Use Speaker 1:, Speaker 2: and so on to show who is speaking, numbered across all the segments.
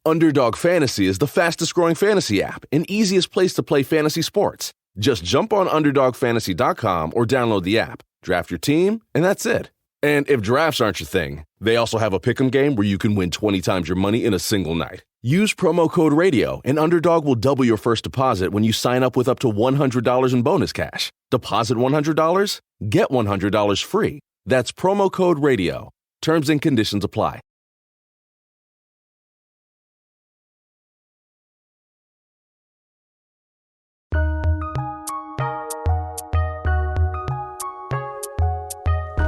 Speaker 1: Underdog Fantasy is the fastest-growing fantasy app and easiest place to play fantasy sports. Just jump on UnderdogFantasy.com or download the app, draft your team, and that's it. And if drafts aren't your thing, they also have a pick'em game where you can win 20 times your money in a single night. Use promo code RADIO, and Underdog will double your first deposit when you sign up with up to $100 in bonus cash. Deposit $100, get $100 free. That's promo code RADIO. Terms and conditions apply.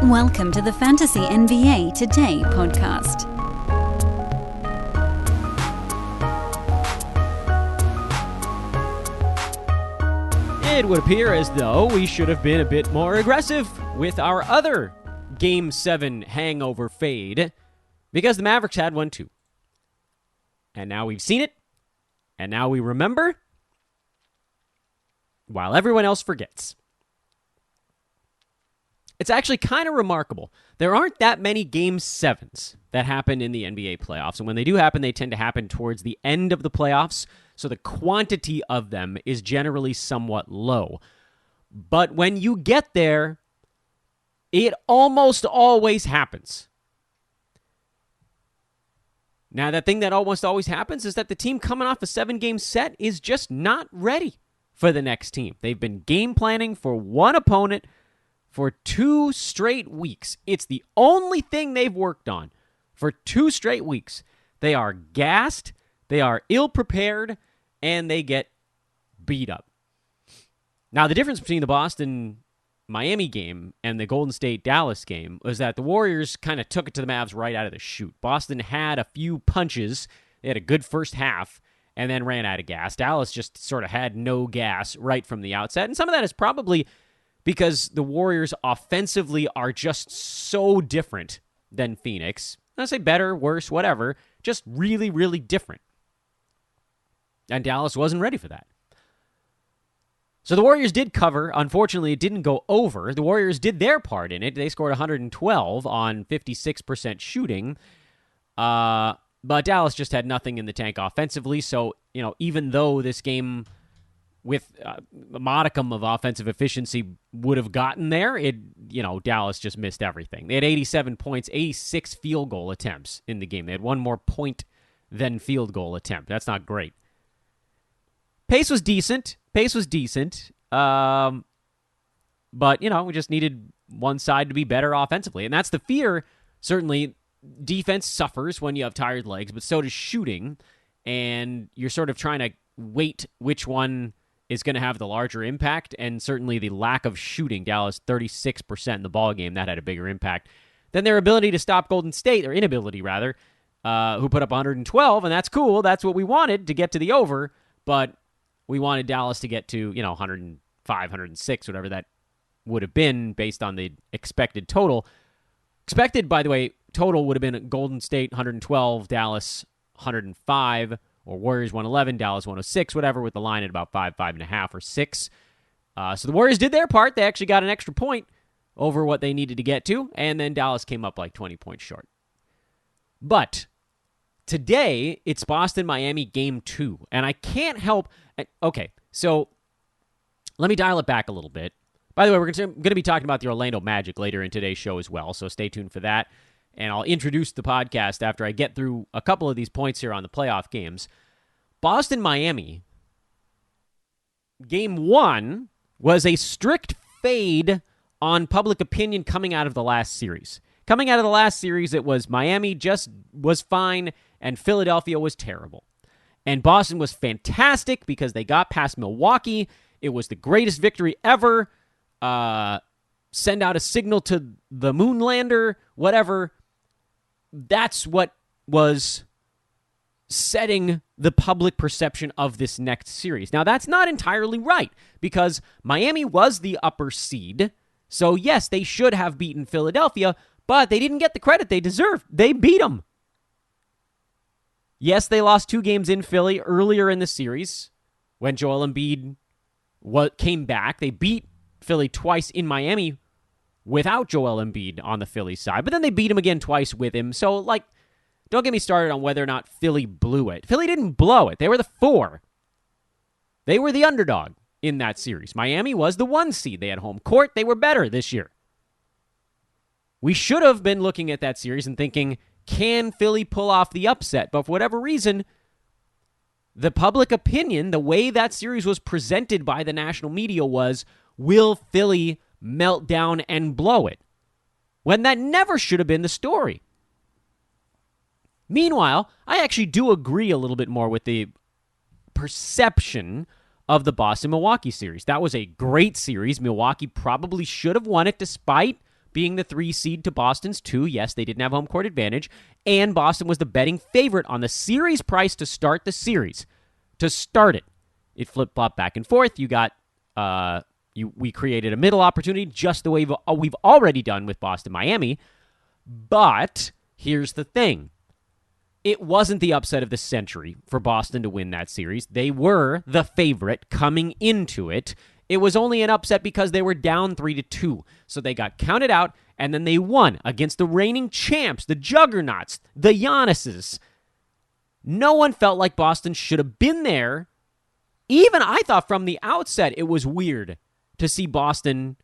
Speaker 2: Welcome to the Fantasy NBA Today podcast.
Speaker 3: It would appear as though we should have been a bit more aggressive with our other Game 7 hangover fade, because the Mavericks had one too. And now we've seen it, and now we remember, while everyone else forgets. It's actually kind of remarkable. There aren't that many Game 7s that happen in the NBA playoffs, and when they do happen, they tend to happen towards the end of the playoffs, so the quantity of them is generally somewhat low. But when you get there, it almost always happens. Now, the thing that almost always happens is that the team coming off a 7-game set is just not ready for the next team. They've been game planning for one opponent for 2 straight weeks. It's the only thing they've worked on for 2 straight weeks. They are gassed, they are ill-prepared, and they get beat up. Now, the difference between the Boston-Miami game and the Golden State-Dallas game was that the Warriors kind of took it to the Mavs right out of the chute. Boston had a few punches. They had a good first half and then ran out of gas. Dallas just sort of had no gas right from the outset, and some of that is probably because the Warriors offensively are just so different than Phoenix. I say better, worse, whatever, just really, really different. And Dallas wasn't ready for that. So the Warriors did cover. Unfortunately, it didn't go over. The Warriors did their part in it. They scored 112 on 56% shooting. But Dallas just had nothing in the tank offensively. So, even though this game with a modicum of offensive efficiency would have gotten there, Dallas just missed everything. They had 87 points, 86 field goal attempts in the game. They had one more point than field goal attempt. That's not great. Pace was decent. But, we just needed one side to be better offensively. And that's the fear. Certainly, defense suffers when you have tired legs, but so does shooting. And you're sort of trying to weight which one is going to have the larger impact, and certainly the lack of shooting. Dallas 36% in the ballgame, that had a bigger impact than their ability to stop Golden State, or inability rather, who put up 112, and that's cool. That's what we wanted, to get to the over, but we wanted Dallas to get to 105, 106, whatever that would have been based on the expected total. Expected, by the way, total would have been Golden State 112, Dallas 105, or Warriors 111, Dallas 106, whatever, with the line at about 5.5, or 6. So the Warriors did their part. They actually got an extra point over what they needed to get to, and then Dallas came up like 20 points short. But today, it's Boston-Miami Game 2, and I can't help... Okay, so let me dial it back a little bit. By the way, we're going to be talking about the Orlando Magic later in today's show as well, so stay tuned for that. And I'll introduce the podcast after I get through a couple of these points here on the playoff games. Boston-Miami, Game 1 was a strict fade on public opinion coming out of the last series. Coming out of the last series, it was Miami just was fine, and Philadelphia was terrible. And Boston was fantastic because they got past Milwaukee. It was the greatest victory ever. Send out a signal to the Moonlander, whatever. That's what was setting the public perception of this next series. Now, that's not entirely right, because Miami was the upper seed. So, yes, they should have beaten Philadelphia, but they didn't get the credit they deserved. They beat them. Yes, they lost 2 games in Philly earlier in the series when Joel Embiid came back. They beat Philly twice in Miami without Joel Embiid on the Philly side, but then they beat him again twice with him. So, Don't get me started on whether or not Philly blew it. Philly didn't blow it. They were the 4. They were the underdog in that series. Miami was the 1 seed. They had home court. They were better this year. We should have been looking at that series and thinking, can Philly pull off the upset? But for whatever reason, the public opinion, the way that series was presented by the national media was, will Philly melt down and blow it? When that never should have been the story. Meanwhile, I actually do agree a little bit more with the perception of the Boston-Milwaukee series. That was a great series. Milwaukee probably should have won it despite being the 3 seed to Boston's 2. Yes, they didn't have home court advantage. And Boston was the betting favorite on the series price to start the series. To start it. It flip-flopped back and forth. You got, we created a middle opportunity just the way we've already done with Boston-Miami. But here's the thing. It wasn't the upset of the century for Boston to win that series. They were the favorite coming into it. It was only an upset because they were down 3-2. So they got counted out, and then they won against the reigning champs, the juggernauts, the Giannis's. No one felt like Boston should have been there. Even I thought from the outset it was weird to see Boston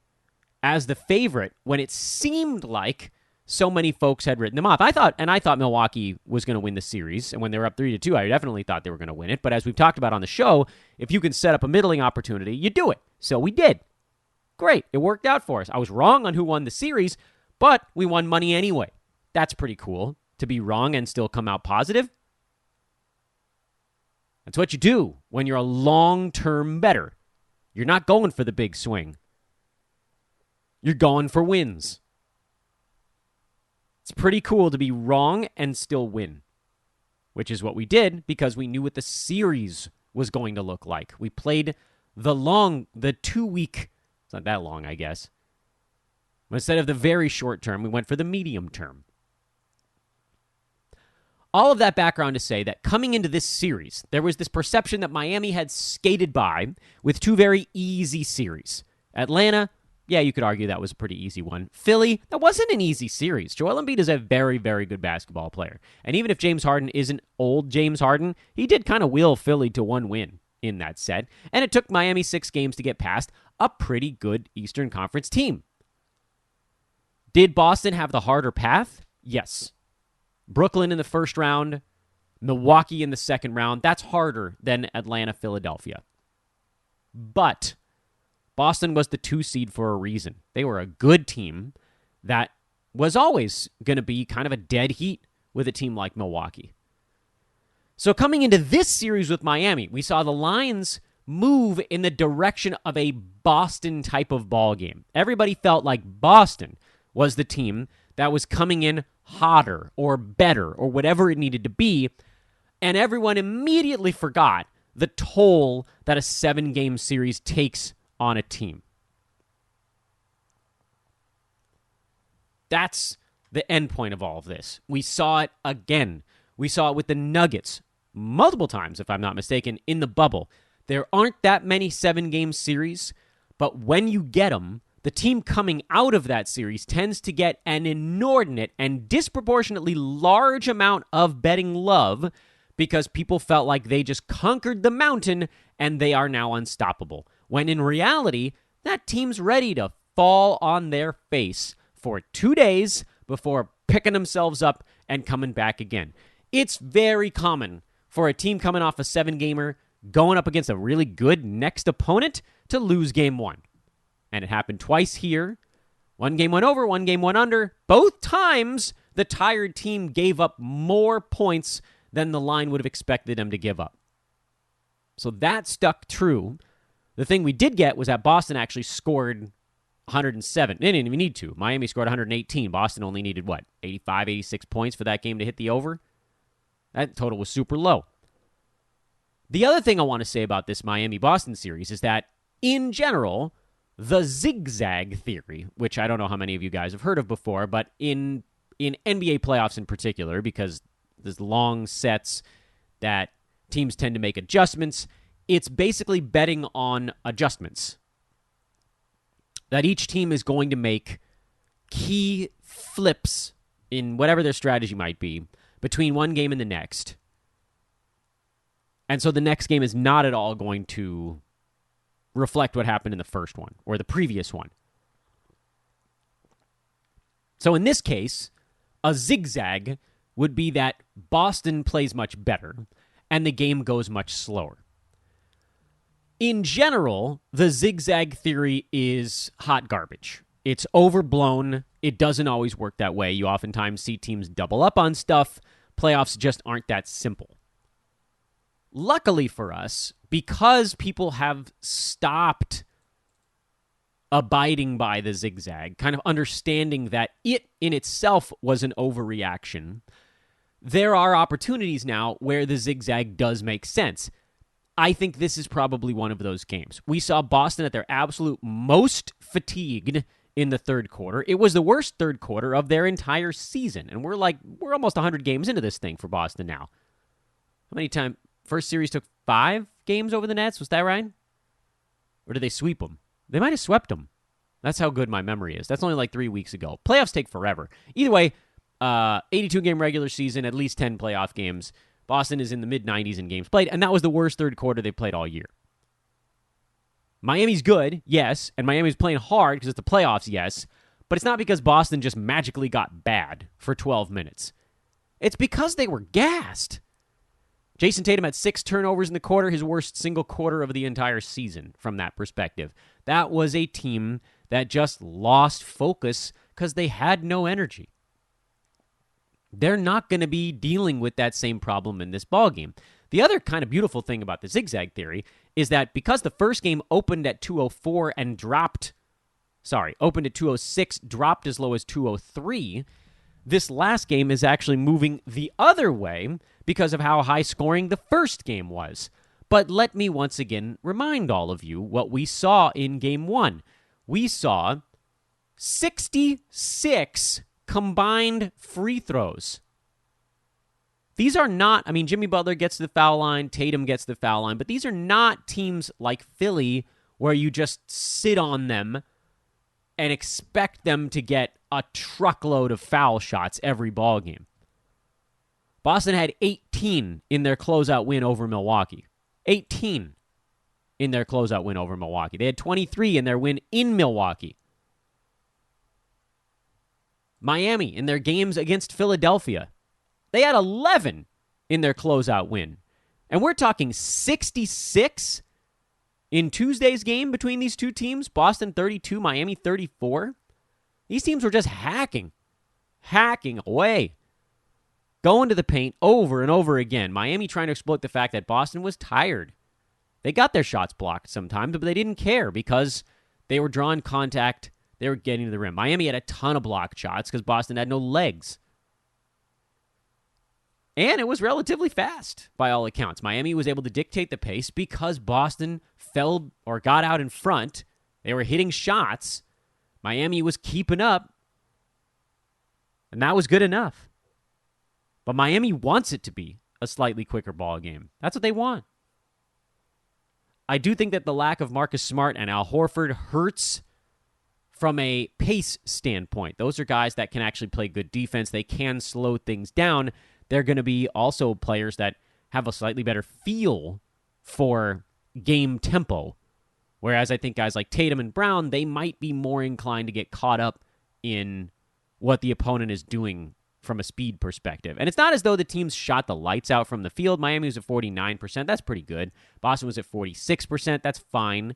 Speaker 3: as the favorite when it seemed like so many folks had written them off. I thought Milwaukee was going to win the series, and when they were up 3-2, I definitely thought they were going to win it. But as we've talked about on the show, if you can set up a middling opportunity, you do it. So we did. Great. It worked out for us. I was wrong on who won the series, but we won money anyway. That's pretty cool, to be wrong and still come out positive. That's what you do when you're a long-term bettor. You're not going for the big swing. You're going for wins. It's pretty cool to be wrong and still win, which is what we did because we knew what the series was going to look like. We played the 2-week, it's not that long, I guess. But instead of the very short term, we went for the medium term. All of that background to say that coming into this series, there was this perception that Miami had skated by with 2 very easy series. Atlanta, yeah, you could argue that was a pretty easy one. Philly, that wasn't an easy series. Joel Embiid is a very, very good basketball player. And even if James Harden isn't old James Harden, he did kind of wheel Philly to 1 win in that set. And it took Miami 6 games to get past a pretty good Eastern Conference team. Did Boston have the harder path? Yes. Brooklyn in the first round, Milwaukee in the second round. That's harder than Atlanta, Philadelphia. But Boston was the 2 seed for a reason. They were a good team that was always going to be kind of a dead heat with a team like Milwaukee. So coming into this series with Miami, we saw the lines move in the direction of a Boston type of ball game. Everybody felt like Boston was the team that was coming in hotter or better or whatever it needed to be, and everyone immediately forgot the toll that a 7-game series takes on a team. That's the end point of all of this. We saw it again. We saw it with the Nuggets multiple times, if I'm not mistaken, in the bubble. There aren't that many 7-game series, but when you get them, the team coming out of that series tends to get an inordinate and disproportionately large amount of betting love because people felt like they just conquered the mountain and they are now unstoppable. When in reality, that team's ready to fall on their face for 2 days before picking themselves up and coming back again. It's very common for a team coming off a 7-gamer going up against a really good next opponent to lose game 1. And it happened twice here. 1 game went over, 1 game went under. Both times, the tired team gave up more points than the line would have expected them to give up. So that stuck true. The thing we did get was that Boston actually scored 107. They didn't even need to. Miami scored 118. Boston only needed, 85, 86 points for that game to hit the over? That total was super low. The other thing I want to say about this Miami-Boston series is that, in general, the zigzag theory, which I don't know how many of you guys have heard of before, but in NBA playoffs in particular, because there's long sets that teams tend to make adjustments, it's basically betting on adjustments. That each team is going to make key flips in whatever their strategy might be between one game and the next. And so the next game is not at all going to reflect what happened in the first one or the previous one. So in this case, a zigzag would be that Boston plays much better and the game goes much slower. In general, the zigzag theory is hot garbage. It's overblown. It doesn't always work that way. You oftentimes see teams double up on stuff. Playoffs just aren't that simple. Luckily for us, because people have stopped abiding by the zigzag, kind of understanding that it in itself was an overreaction, there are opportunities now where the zigzag does make sense. I think this is probably one of those games. We saw Boston at their absolute most fatigued in the third quarter. It was the worst third quarter of their entire season. And we're almost 100 games into this thing for Boston now. How many times? First series took 5 games over the Nets. Was that right? Or did they sweep them? They might have swept them. That's how good my memory is. That's only like 3 weeks ago. Playoffs take forever. Either way, 82-game regular season, at least 10 playoff games. Boston is in the mid-90s in games played, and that was the worst third quarter they played all year. Miami's good, yes, and Miami's playing hard because it's the playoffs, yes, but it's not because Boston just magically got bad for 12 minutes. It's because they were gassed. Jason Tatum had 6 turnovers in the quarter, his worst single quarter of the entire season from that perspective. That was a team that just lost focus because they had no energy. They're not going to be dealing with that same problem in this ballgame. The other kind of beautiful thing about the zigzag theory is that because the first game opened at 204 and opened at 206, dropped as low as 203, this last game is actually moving the other way because of how high scoring the first game was. But let me once again remind all of you what we saw in game 1. We saw 66 combined free throws. These are not, Jimmy Butler gets to the foul line, Tatum gets to the foul line, but these are not teams like Philly where you just sit on them and expect them to get a truckload of foul shots every ball game. Boston had 18 in their closeout win over Milwaukee. 18 in their closeout win over Milwaukee. They had 23 in their win in Milwaukee. Miami, in their games against Philadelphia, they had 11 in their closeout win. And we're talking 66 in Tuesday's game between these two teams. Boston 32, Miami 34. These teams were just hacking away, going to the paint over and over again. Miami trying to exploit the fact that Boston was tired. They got their shots blocked sometimes, but they didn't care because they were drawing contact. They were getting to the rim. Miami had a ton of blocked shots because Boston had no legs. And it was relatively fast, by all accounts. Miami was able to dictate the pace because Boston fell or got out in front. They were hitting shots. Miami was keeping up. And that was good enough. But Miami wants it to be a slightly quicker ball game. That's what they want. I do think that the lack of Marcus Smart and Al Horford hurts from a pace standpoint. Those are guys that can actually play good defense. They can slow things down. They're going to be also players that have a slightly better feel for game tempo. Whereas I think guys like Tatum and Brown, they might be more inclined to get caught up in what the opponent is doing from a speed perspective. And it's not as though the teams shot the lights out from the field. Miami was at 49%. That's pretty good. Boston was at 46%. That's fine.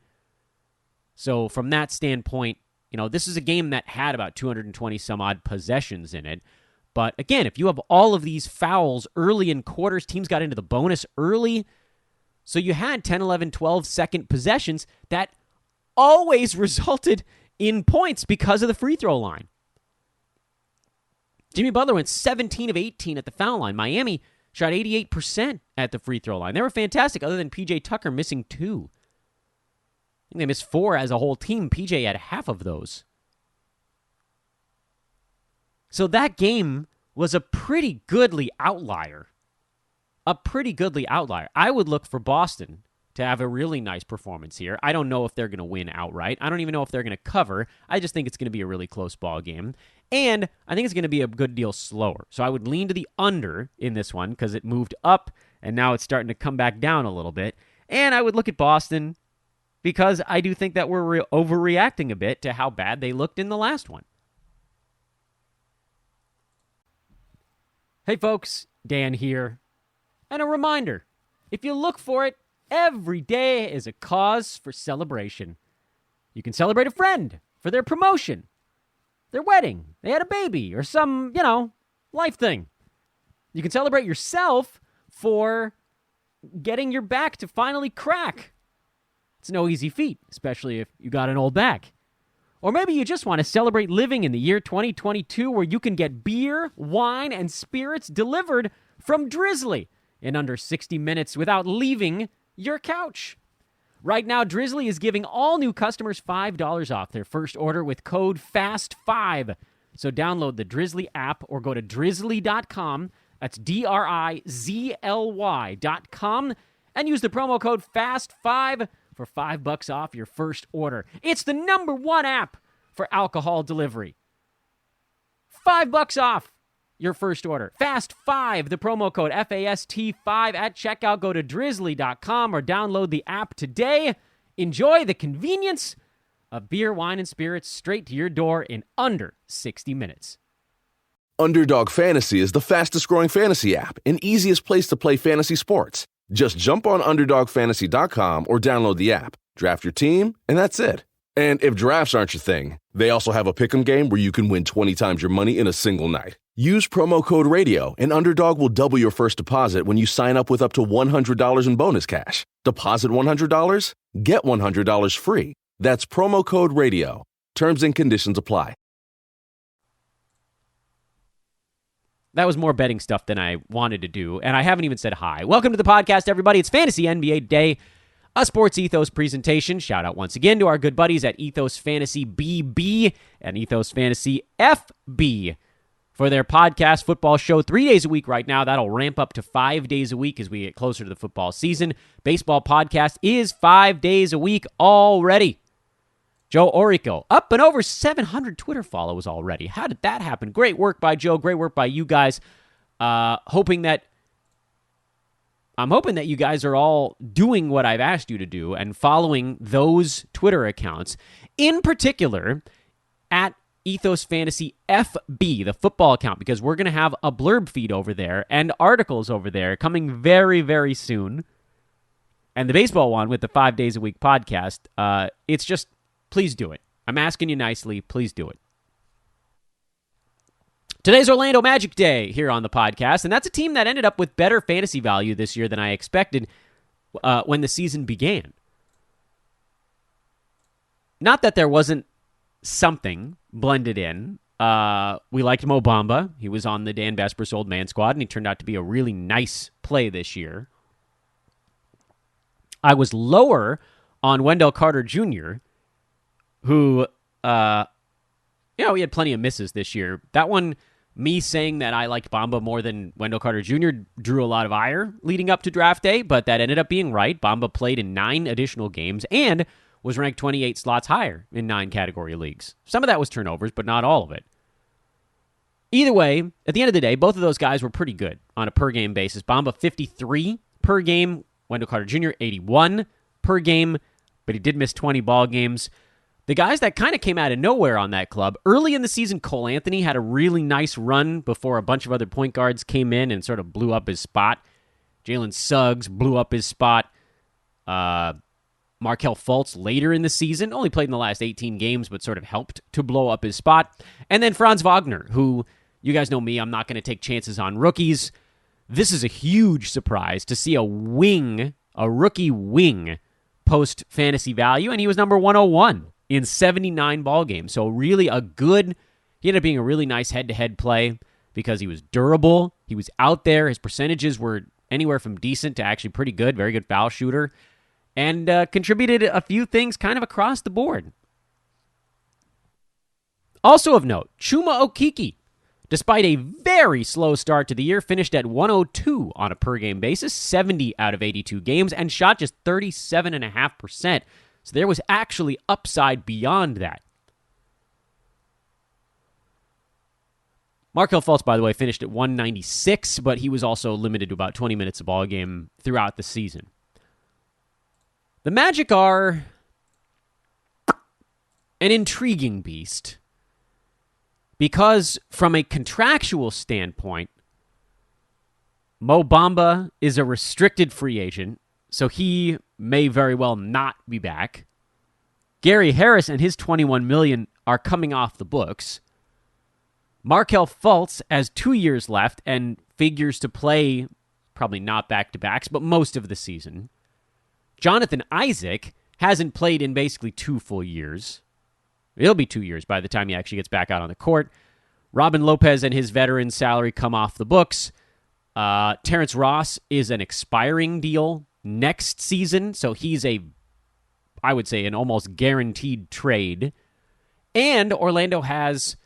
Speaker 3: So from that standpoint, this is a game that had about 220 some odd possessions in it. But again, if you have all of these fouls early in quarters, teams got into the bonus early. So you had 10, 11, 12 second possessions that always resulted in points because of the free throw line. Jimmy Butler went 17 of 18 at the foul line. Miami shot 88% at the free throw line. They were fantastic other than PJ Tucker missing 2. I think they missed 4 as a whole team. PJ had half of those. So that game was a pretty goodly outlier. I would look for Boston to have a really nice performance here. I don't know if they're going to win outright. I don't even know if they're going to cover. I just think it's going to be a really close ball game. And I think it's going to be a good deal slower. So I would lean to the under in this one because it moved up and now it's starting to come back down a little bit. And I would look at Boston because I do think that we're overreacting a bit to how bad they looked in the last one. Hey folks, Dan here. And a reminder, if you look for it, every day is a cause for celebration. You can celebrate a friend for their promotion, their wedding, they had a baby, or some, life thing. You can celebrate yourself for getting your back to finally crack. It's no easy feat, especially if you got an old back. Or maybe you just want to celebrate living in the year 2022 where you can get beer, wine, and spirits delivered from Drizzly in under 60 minutes without leaving your couch. Right now, Drizzly is giving all new customers $5 off their first order with code FAST5. So download the Drizzly app or go to drizzly.com. That's DRIZLY.com and use the promo code FAST5 for $5 off your first order. It's the #1 app for alcohol delivery. $5 off your first order. FAST5, the promo code FAST5 at checkout. Go to drizzly.com or download the app today. Enjoy the convenience of beer, wine, and spirits straight to your door in under 60 minutes.
Speaker 1: Underdog Fantasy is the fastest growing fantasy app and easiest place to play fantasy sports. Just jump on UnderdogFantasy.com or download the app, draft your team, and that's it. And if drafts aren't your thing, they also have a pick'em game where you can win 20 times your money in a single night. Use promo code RADIO, and Underdog will double your first deposit when you sign up with up to $100 in bonus cash. Deposit $100, get $100 free. That's promo code RADIO. Terms and conditions apply.
Speaker 3: That was more betting stuff than I wanted to do, and I haven't even said hi. Welcome to the podcast, everybody. It's Fantasy NBA Day, a Sports Ethos presentation. Shout out once again to our good buddies at Ethos Fantasy BB and Ethos Fantasy FB for their podcast football show 3 days a week right now. That'll ramp up to 5 days a week as we get closer to the football season. Baseball podcast is 5 days a week already. Joe Orico, up and over 700 Twitter follows already. How did that happen? Great work by Joe. Great work by you guys. I'm hoping that you guys are all doing what I've asked you to do and following those Twitter accounts. In particular, at Ethos Fantasy FB, the football account, because we're going to have a blurb feed over there and articles over there coming very, very soon. And the baseball one with the 5 days a week podcast, it's just, please do it. I'm asking you nicely. Please do it. Today's Orlando Magic Day here on the podcast, and that's a team that ended up with better fantasy value this year than I expected when the season began. Not that there wasn't something blended in. We liked Mo Bamba. He was on the Dan Besbris Old Man squad, and he turned out to be a really nice play this year. I was lower on Wendell Carter Jr., who, he had plenty of misses this year. That one, me saying that I liked Bamba more than Wendell Carter Jr. drew a lot of ire leading up to draft day, but that ended up being right. Bamba played in 9 additional games and was ranked 28 slots higher in 9 category leagues. Some of that was turnovers, but not all of it. Either way, at the end of the day, both of those guys were pretty good on a per-game basis. Bamba, 53 per game. Wendell Carter Jr., 81 per game, but he did miss 20 ball games. The guys that kind of came out of nowhere on that club, early in the season, Cole Anthony had a really nice run before a bunch of other point guards came in and sort of blew up his spot. Jalen Suggs blew up his spot. Markelle Fultz later in the season, only played in the last 18 games, but sort of helped to blow up his spot. And then Franz Wagner, who, you guys know me, I'm not going to take chances on rookies. This is a huge surprise to see a rookie wing, post fantasy value, and he was number 101 in 79 ball games. So really he ended up being a really nice head-to-head play because he was durable. He was out there. His percentages were anywhere from decent to actually pretty good, very good foul shooter, and contributed a few things kind of across the board. Also of note, Chuma Okeke, Despite a very slow start to the year, finished at 102 on a per-game basis, 70 out of 82 games, and shot just 37.5%. So there was actually upside beyond that. Markelle Fultz, by the way, finished at 196, but he was also limited to about 20 minutes a ball game throughout the season. The Magic are an intriguing beast because from a contractual standpoint, Mo Bamba is a restricted free agent, so he may very well not be back. Gary Harris and his $21 million are coming off the books. Markelle Fultz has 2 years left and figures to play, probably not back-to-backs, but most of the season. Jonathan Isaac hasn't played in basically 2 full years. It'll be 2 years by the time he actually gets back out on the court. Robin Lopez and his veteran salary come off the books. Terrence Ross is an expiring deal next season, so he's I would say, an almost guaranteed trade. And Orlando has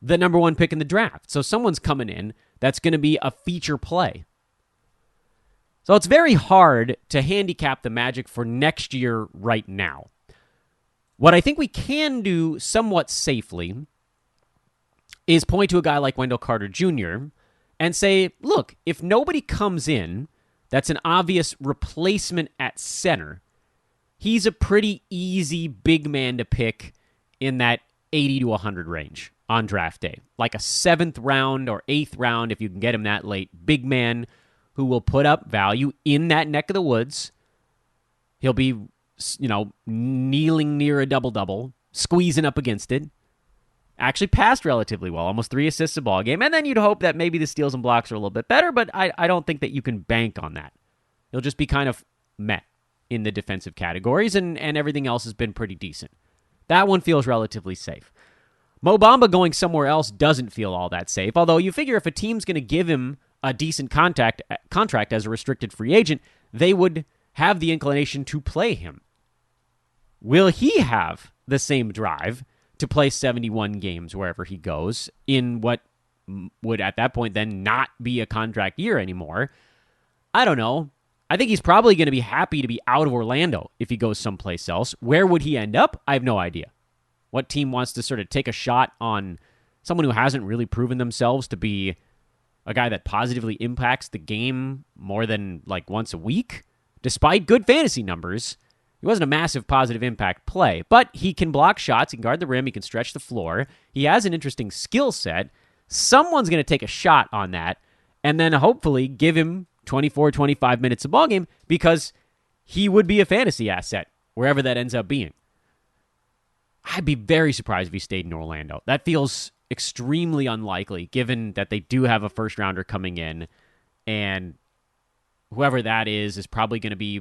Speaker 3: the number 1 pick in the draft. So someone's coming in that's going to be a feature play. So it's very hard to handicap the Magic for next year right now. What I think we can do somewhat safely is point to a guy like Wendell Carter Jr. and say, look, if nobody comes in that's an obvious replacement at center, he's a pretty easy big man to pick in that 80 to 100 range on draft day. Like a 7th round or 8th round, if you can get him that late, big man who will put up value in that neck of the woods. He'll be, kneeling near a double-double, squeezing up against it. Actually passed relatively well, almost 3 assists a ball game. And then you'd hope that maybe the steals and blocks are a little bit better, but I don't think that you can bank on that. He'll just be kind of met in the defensive categories, and everything else has been pretty decent. That one feels relatively safe. Mo Bamba going somewhere else doesn't feel all that safe, although you figure if a team's going to give him a decent contract as a restricted free agent, they would have the inclination to play him. Will he have the same drive to play 71 games wherever he goes in what would at that point then not be a contract year anymore? I don't know. I think he's probably going to be happy to be out of Orlando if he goes someplace else. Where would he end up? I have no idea. What team wants to sort of take a shot on someone who hasn't really proven themselves to be a guy that positively impacts the game more than like once a week? Despite good fantasy numbers, he wasn't a massive positive impact play, but he can block shots, he can guard the rim, he can stretch the floor. He has an interesting skill set. Someone's going to take a shot on that and then hopefully give him 24, 25 minutes a ball game because he would be a fantasy asset wherever that ends up being. I'd be very surprised if he stayed in Orlando. That feels extremely unlikely given that they do have a first rounder coming in, and whoever that is probably going to be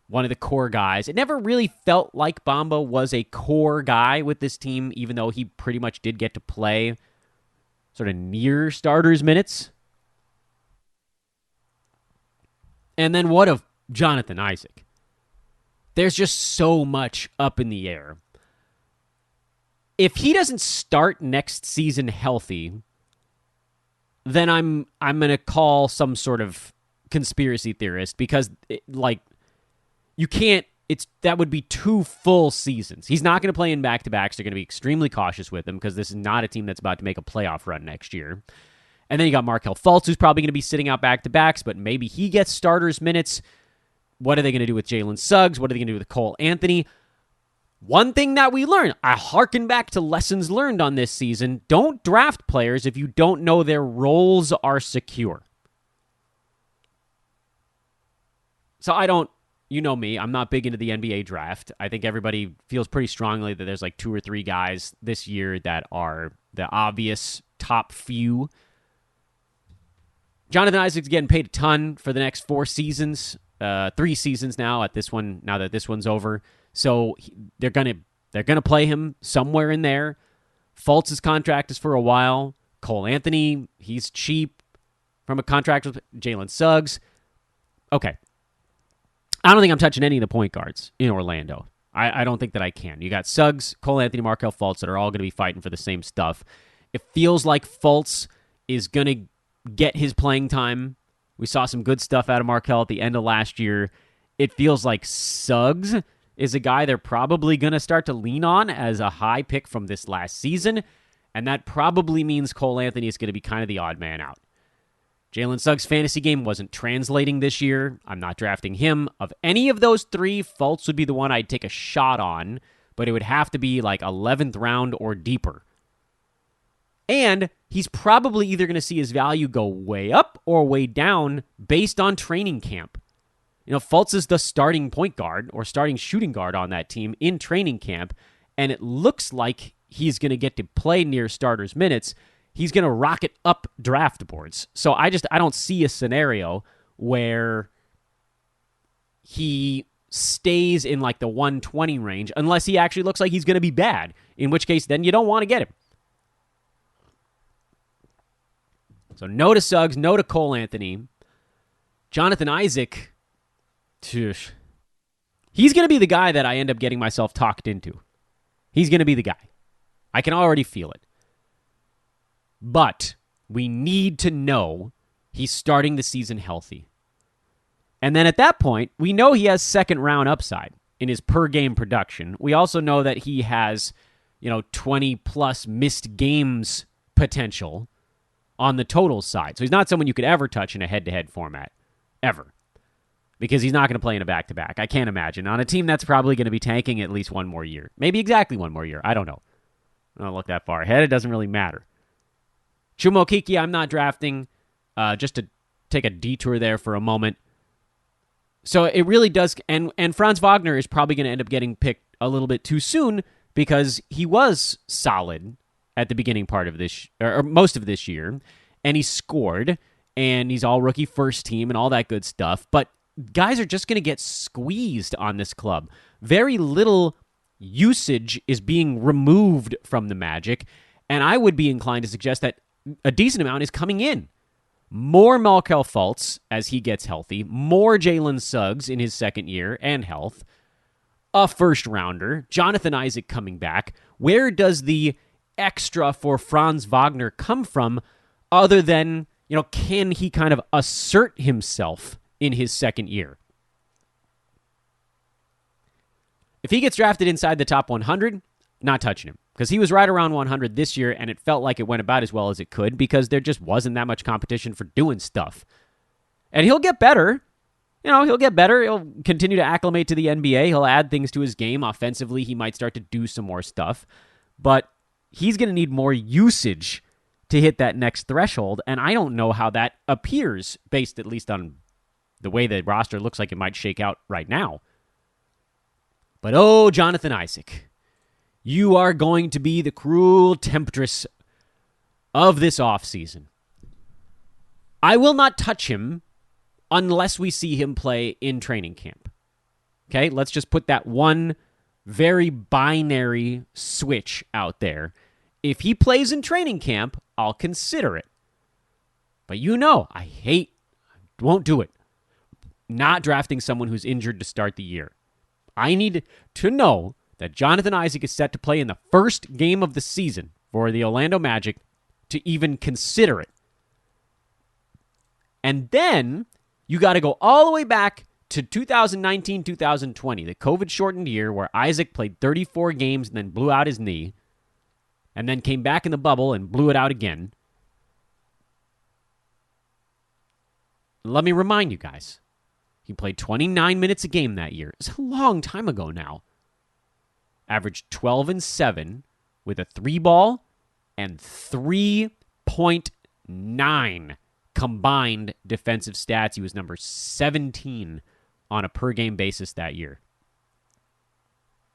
Speaker 3: one of the core guys. It never really felt like Bamba was a core guy with this team, even though he pretty much did get to play sort of near starters minutes. And then what of Jonathan Isaac? There's just so much up in the air. If he doesn't start next season healthy, then I'm going to call some sort of conspiracy theorist because you can't, that would be 2 full seasons. He's not going to play in back-to-backs. They're going to be extremely cautious with him because this is not a team that's about to make a playoff run next year. And then you got Markelle Fultz, who's probably going to be sitting out back-to-backs, but maybe he gets starters minutes. What are they going to do with Jalen Suggs? What are they going to do with Cole Anthony? One thing that we learned, I harken back to lessons learned on this season, don't draft players if you don't know their roles are secure. So you know me, I'm not big into the NBA draft. I think everybody feels pretty strongly that there's like 2 or 3 guys this year that are the obvious top few. Jonathan Isaac's getting paid a ton for the next 4 seasons, 3 seasons now now that this one's over. So they're gonna play him somewhere in there. Fultz's contract is for a while. Cole Anthony, he's cheap from a contract with Jalen Suggs. Okay. I don't think I'm touching any of the point guards in Orlando. I don't think that I can. You got Suggs, Cole Anthony, Markelle Fultz that are all going to be fighting for the same stuff. It feels like Fultz is going to get his playing time. We saw some good stuff out of Markelle at the end of last year. It feels like Suggs is a guy they're probably going to start to lean on as a high pick from this last season, and that probably means Cole Anthony is going to be kind of the odd man out. Jalen Suggs' fantasy game wasn't translating this year. I'm not drafting him. Of any of those three, Fultz would be the one I'd take a shot on, but it would have to be like 11th round or deeper. And he's probably either going to see his value go way up or way down based on training camp. Fultz is the starting point guard or starting shooting guard on that team in training camp, and it looks like he's going to get to play near starters minutes. He's going to rocket up draft boards. So I don't see a scenario where he stays in like the 120 range unless he actually looks like he's going to be bad, in which case then you don't want to get him. So no to Suggs, no to Cole Anthony. Jonathan Isaac, he's going to be the guy that I end up getting myself talked into. He's going to be the guy. I can already feel it. But we need to know he's starting the season healthy. And then at that point, we know he has second round upside in his per game production. We also know that he has, 20 plus missed games potential on the total side. So he's not someone you could ever touch in a head-to-head format. Ever. Because he's not going to play in a back-to-back. I can't imagine. On a team that's probably going to be tanking at least one more year. Maybe exactly one more year. I don't know. I don't look that far ahead. It doesn't really matter. Chuma Okeke, I'm not drafting, just to take a detour there for a moment. So it really does, and Franz Wagner is probably going to end up getting picked a little bit too soon because he was solid at the beginning part of this, or most of this year, and he scored, and he's all rookie first team and all that good stuff, but guys are just going to get squeezed on this club. Very little usage is being removed from the Magic, and I would be inclined to suggest that a decent amount is coming in. More Markelle Fultz as he gets healthy, more Jalen Suggs in his second year and health, a first rounder, Jonathan Isaac coming back. Where does the extra for Franz Wagner come from other than, can he kind of assert himself in his second year? If he gets drafted inside the top 100, not touching him. Because he was right around 100 this year, and it felt like it went about as well as it could because there just wasn't that much competition for doing stuff. And he'll get better. He'll get better. He'll continue to acclimate to the NBA. He'll add things to his game. Offensively, he might start to do some more stuff. But he's going to need more usage to hit that next threshold, and I don't know how that appears based at least on the way the roster looks like it might shake out right now. But Jonathan Isaac, you are going to be the cruel temptress of this offseason. I will not touch him unless we see him play in training camp. Okay, let's just put that one very binary switch out there. If he plays in training camp, I'll consider it. But I won't do it. Not drafting someone who's injured to start the year. I need to know that Jonathan Isaac is set to play in the first game of the season for the Orlando Magic to even consider it. And then you got to go all the way back to 2019-2020, the COVID-shortened year where Isaac played 34 games and then blew out his knee, and then came back in the bubble and blew it out again. Let me remind you guys, he played 29 minutes a game that year. It's a long time ago now. Averaged 12 and 7 with a 3-ball and 3.9 combined defensive stats. He was number 17 on a per-game basis that year.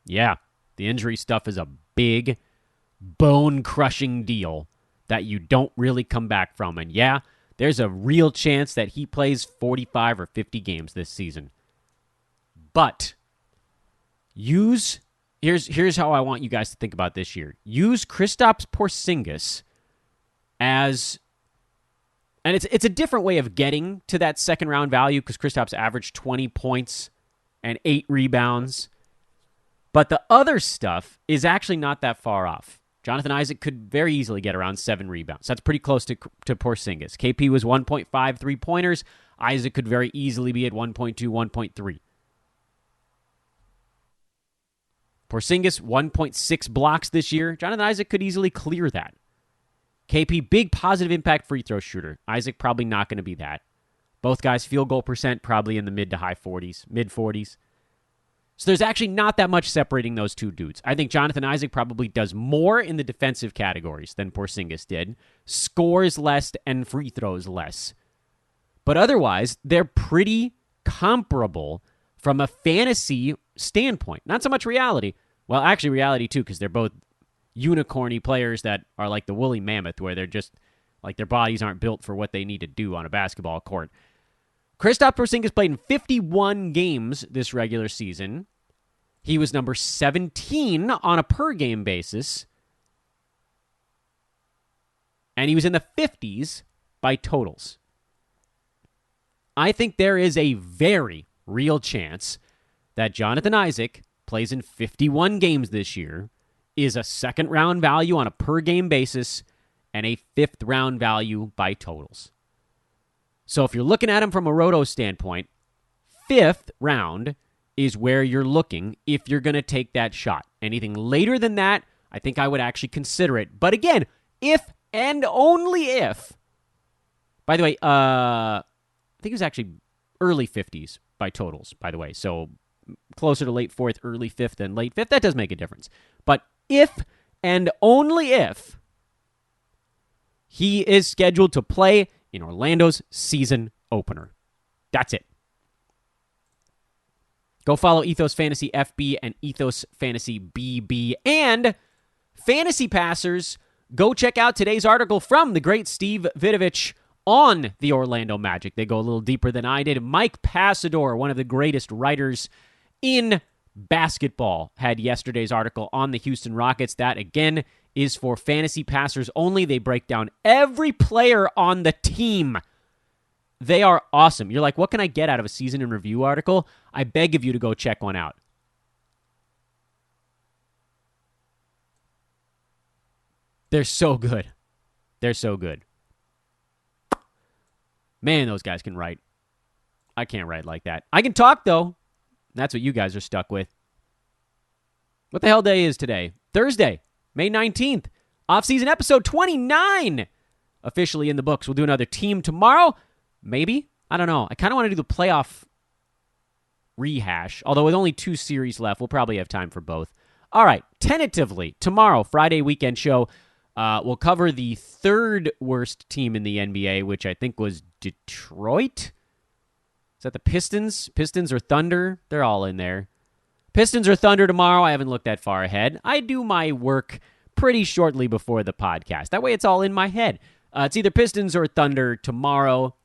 Speaker 3: Yeah, the injury stuff is a big, bone-crushing deal that you don't really come back from. And yeah, there's a real chance that he plays 45 or 50 games this season. But here's how I want you guys to think about this year. Use Kristaps Porzingis as, and it's a different way of getting to that second round value because Kristaps averaged 20 points and 8 rebounds. But the other stuff is actually not that far off. Jonathan Isaac could very easily get around 7 rebounds. That's pretty close to Porzingis. KP was 1.5 3-pointers. Isaac could very easily be at 1.2, 1.3. Porzingis, 1.6 blocks this year. Jonathan Isaac could easily clear that. KP, big positive impact free throw shooter. Isaac probably not going to be that. Both guys field goal percent probably in the mid to high 40s, mid 40s. So there's actually not that much separating those two dudes. I think Jonathan Isaac probably does more in the defensive categories than Porzingis did, scores less and free throws less. But otherwise, they're pretty comparable from a fantasy standpoint. Not so much reality. Well, actually reality too, because they're both unicorny players that are like the woolly mammoth, where they're just like their bodies aren't built for what they need to do on a basketball court. Kristaps Porzingis played in 51 games this regular season. He was number 17 on a per-game basis. And he was in the 50s by totals. I think there is a very real chance that Jonathan Isaac plays in 51 games this year, is a second-round value on a per-game basis, and a fifth-round value by totals. So if you're looking at him from a roto standpoint, 5th round is where you're looking if you're going to take that shot. Anything later than that, I think I would actually consider it. But again, if and only if. By the way, I think it was actually early 50s by totals, by the way. So closer to late 4th, early 5th than late 5th. That does make a difference. But if and only if he is scheduled to play in Orlando's season opener. That's it. Go follow Ethos Fantasy FB and Ethos Fantasy BB. And Fantasy Passers, go check out today's article from the great Steve Vidovich on the Orlando Magic. They go a little deeper than I did. Mike Passador, one of the greatest writers in basketball, had yesterday's article on the Houston Rockets. That, again, is for Fantasy Passers only. They break down every player on the team. They are awesome. You're like, what can I get out of a season in review article? I beg of you to go check one out. They're so good. They're so good. Man, those guys can write. I can't write like that. I can talk, though. That's what you guys are stuck with. What the hell day is today? Thursday, May 19th. Off-season episode 29. Officially in the books. We'll do another team tomorrow. Maybe. I don't know. I kind of want to do the playoff rehash. Although with only 2 series left, we'll probably have time for both. All right. Tentatively, tomorrow, Friday weekend show, we'll cover the 3rd worst team in the NBA, which I think was Detroit. Is that the Pistons? Pistons or Thunder? They're all in there. Pistons or Thunder tomorrow. I haven't looked that far ahead. I do my work pretty shortly before the podcast. That way it's all in my head. It's either Pistons or Thunder tomorrow,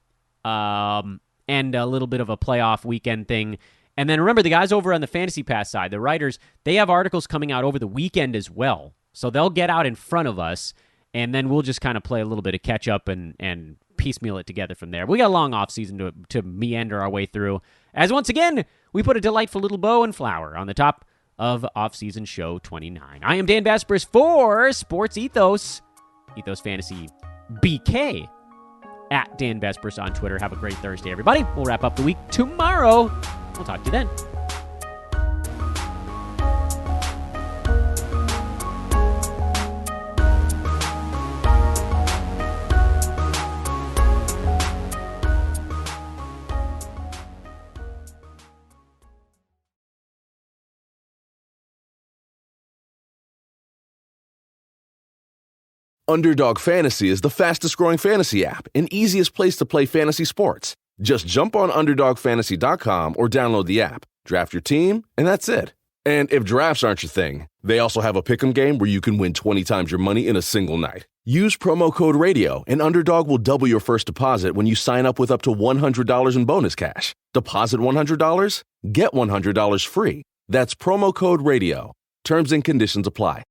Speaker 3: and a little bit of a playoff weekend thing. And then remember, the guys over on the Fantasy Pass side, the writers, they have articles coming out over the weekend as well. So they'll get out in front of us, and then we'll just kind of play a little bit of catch-up and piecemeal it together from there. We got a long off-season to meander our way through. As once again, we put a delightful little bow and flower on the top of off-season show 29. I am Dan Vespers for Sports Ethos, Ethos Fantasy BK, at Dan Vespers on Twitter. Have a great Thursday, everybody. We'll wrap up the week tomorrow. We'll talk to you then.
Speaker 1: Underdog Fantasy is the fastest-growing fantasy app and easiest place to play fantasy sports. Just jump on UnderdogFantasy.com or download the app, draft your team, and that's it. And if drafts aren't your thing, they also have a pick'em game where you can win 20 times your money in a single night. Use promo code RADIO, and Underdog will double your first deposit when you sign up with up to $100 in bonus cash. Deposit $100, get $100 free. That's promo code RADIO. Terms and conditions apply.